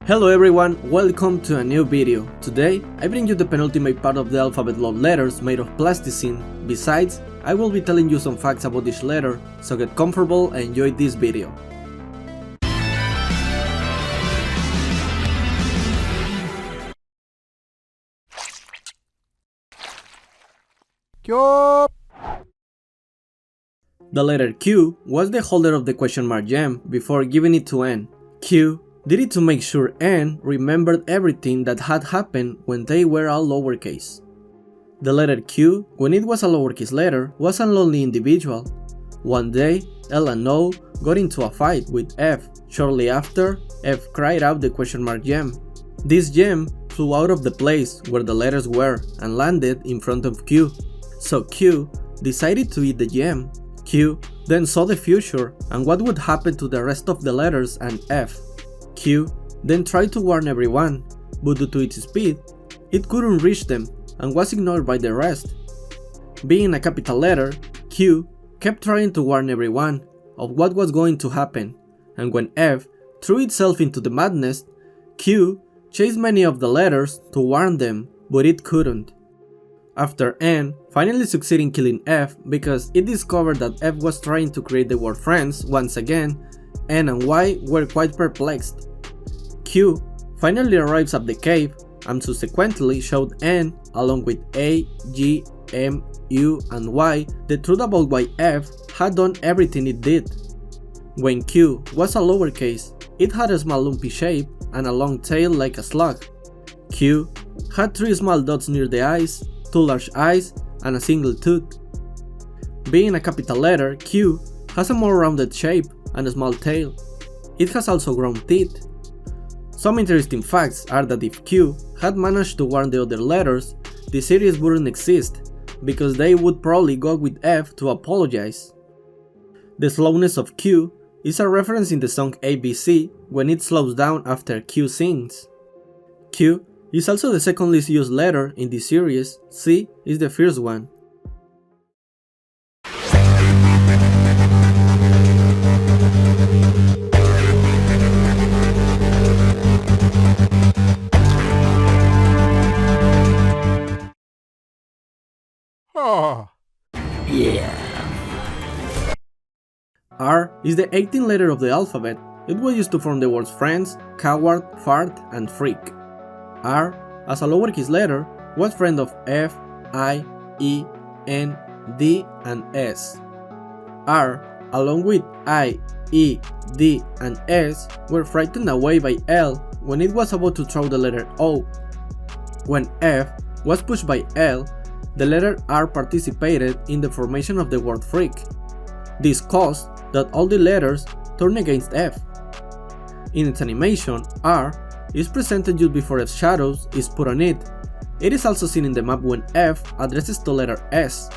Hello everyone, welcome to a new video. Today, I bring you the penultimate part of the alphabet love letters made of plasticine. Besides, I will be telling you some facts about each letter, so get comfortable and enjoy this video. The letter Q was the holder of the question mark gem before giving it to N. Q did it to make sure N remembered everything that had happened when they were all lowercase. The letter Q, when it was a lowercase letter, was a lonely individual. One day, L and O got into a fight with F. Shortly after, F cried out the question mark gem. This gem flew out of the place where the letters were and landed in front of Q. So Q decided to eat the gem. Q then saw the future and what would happen to the rest of the letters and F. Q then tried to warn everyone, but due to its speed, it couldn't reach them and was ignored by the rest. Being a capital letter, Q kept trying to warn everyone of what was going to happen, and when F threw itself into the madness, Q chased many of the letters to warn them, but it couldn't. After N finally succeeded in killing F because it discovered that F was trying to create the word friends once again, N and Y were quite perplexed. Q finally arrives at the cave and subsequently showed N, along with A, G, M, U, and Y, the truth about why F had done everything it did. When Q was a lowercase, it had a small lumpy shape and a long tail like a slug. Q had 3 small dots near the eyes, 2 large eyes, and a single tooth. Being a capital letter, Q has a more rounded shape and a small tail. It has also grown teeth. Some interesting facts are that if Q had managed to warn the other letters, the series wouldn't exist, because they would probably go with F to apologize. The slowness of Q is a reference in the song ABC when it slows down after Q sings. Q is also the second least used letter in the series, C is the first one. R is the 18th letter of the alphabet. It was used to form the words friends, coward, fart, and freak. R, as a lowercase letter, was friend of F, I, E, N, D, and S. R, along with I, E, D, and S, were frightened away by L when it was about to throw the letter O. When F was pushed by L, the letter R participated in the formation of the word freak. This caused that all the letters turn against F. In its animation, R is presented just before F's shadows is put on it. It is also seen in the map when F addresses the letter S.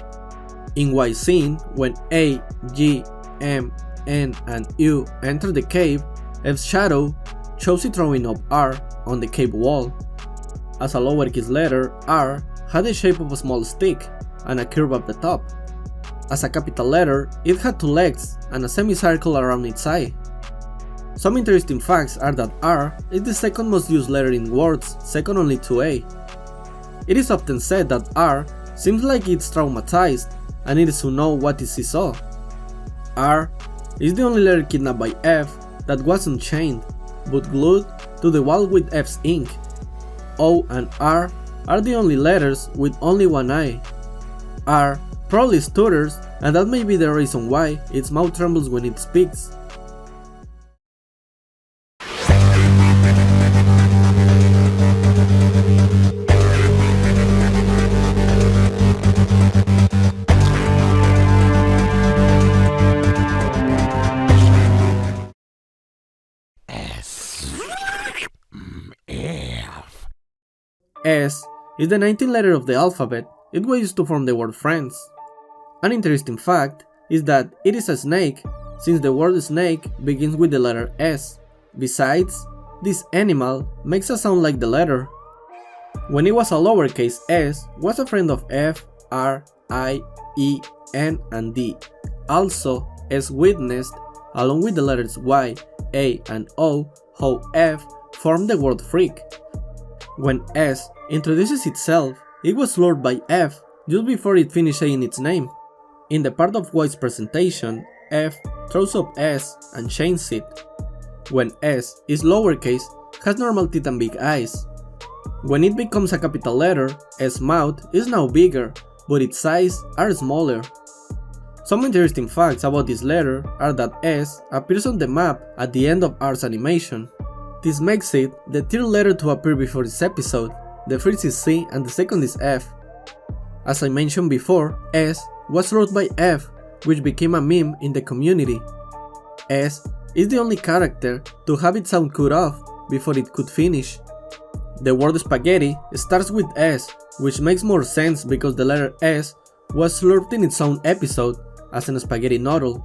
In Y scene, when A, G, M, N, and U enter the cave, F's shadow shows it throwing up R on the cave wall. As a lowercase letter, R had the shape of a small stick and a curve at the top. As a capital letter, it had 2 legs and a semicircle around its eye. Some interesting facts are that R is the second most used letter in words, second only to A. It is often said that R seems like it's traumatized and needs to know what it saw. R is the only letter kidnapped by F that wasn't chained, but glued to the wall with F's ink. O and R are the only letters with only one eye. R probably stutters, and that may be the reason why its mouth trembles when it speaks. S is the 19th letter of the alphabet. It was used to form the word friends. An interesting fact is that it is a snake, since the word snake begins with the letter S. Besides, this animal makes a sound like the letter. When it was a lowercase, S was a friend of F, R, I, E, N, and D. Also, S witnessed, along with the letters Y, A, and O, how F formed the word freak. When S introduces itself, it was slurred by F just before it finished saying its name. In the part of voice presentation, F throws up S and changes it. When S is lowercase, has normal teeth and big eyes. When it becomes a capital letter, S mouth is now bigger, but its eyes are smaller. Some interesting facts about this letter are that S appears on the map at the end of R's animation. This makes it the third letter to appear before this episode. The first is C and the second is F. As I mentioned before, S was wrote by F, which became a meme in the community. S is the only character to have its sound cut off before it could finish. The word spaghetti starts with S, which makes more sense because the letter S was slurped in its own episode as an spaghetti noodle.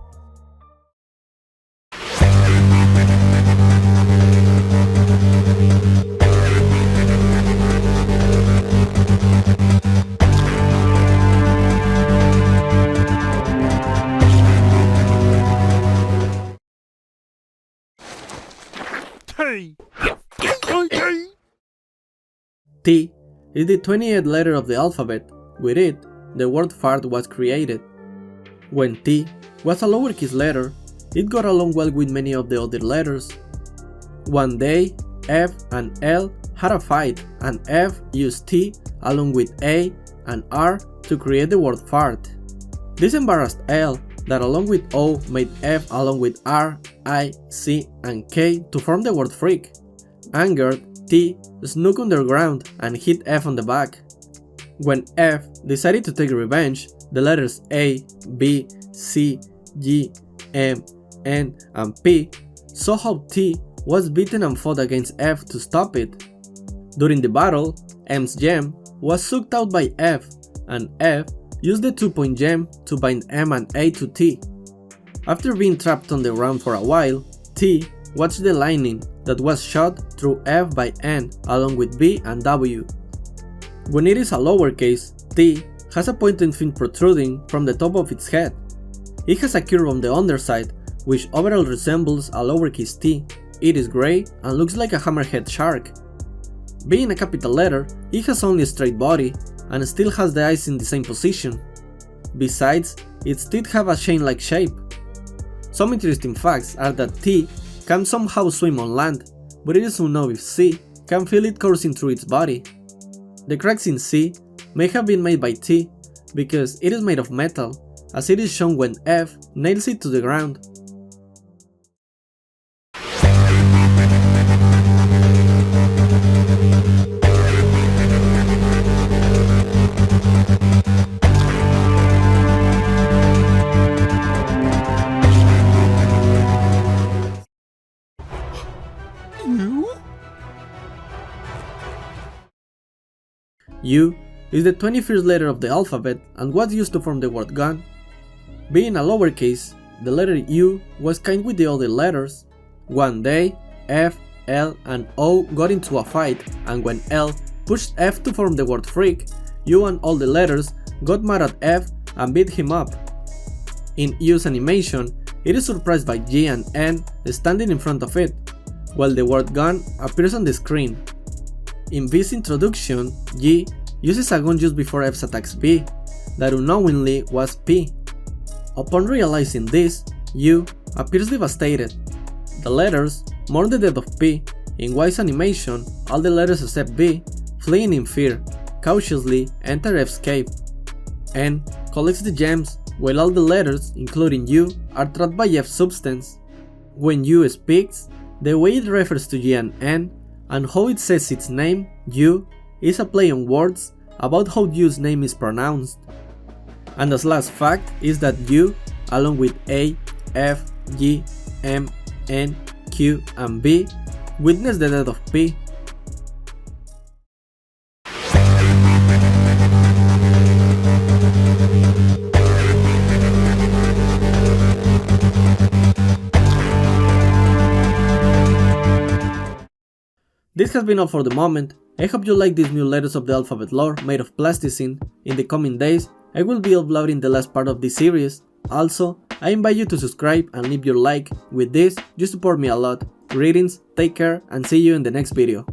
T is the 28th letter of the alphabet. With it, the word fart was created. When T was a lowercase letter, it got along well with many of the other letters. One day, F and L had a fight, and F used T along with A and R to create the word fart. This embarrassed L, that along with O made F along with R, I, C, and K to form the word freak. Angered, T snuck underground and hit F on the back. When F decided to take revenge, the letters A, B, C, G, M, N, and P saw how T was beaten and fought against F to stop it. During the battle, M's gem was sucked out by F, and F used the 2-point gem to bind M and A to T. After being trapped on the ground for a while, T watched the lightning that was shot through F by N along with B and W. When it is a lowercase, T has a pointed fin protruding from the top of its head. It has a curve on the underside, which overall resembles a lowercase t. It is grey and looks like a hammerhead shark. Being a capital letter, it has only a straight body and still has the eyes in the same position. Besides, its teeth have a chain-like shape. Some interesting facts are that T can somehow swim on land, but it is unknown if C can feel it coursing through its body. The cracks in C may have been made by T because it is made of metal, as it is shown when F nails it to the ground. U is the 21st letter of the alphabet and was used to form the word gun. Being a lowercase, the letter U was kind with the other letters. One day, F, L, and O got into a fight, and when L pushed F to form the word freak, U and all the letters got mad at F and beat him up. In U's animation, it is surprised by G and N standing in front of it, while the word gun appears on the screen. In B's introduction, G uses a gun just before F attacks B, that unknowingly was P. Upon realizing this, U appears devastated. The letters mourn the death of P. In Y's animation, all the letters except B, fleeing in fear, cautiously enter F's cave. N collects the gems, while all the letters, including U, are trapped by F's substance. When U speaks, the way it refers to G and N, and how it says its name, U, is a play on words about how U's name is pronounced. And the last fact is that U, along with A, F, G, M, N, Q, and B, witnessed the death of P. This has been all for the moment. I hope you like these new letters of the alphabet lore made of plasticine. In the coming days, I will be uploading the last part of this series. Also, I invite you to subscribe and leave your like. With this, you support me a lot. Greetings, take care, and see you in the next video.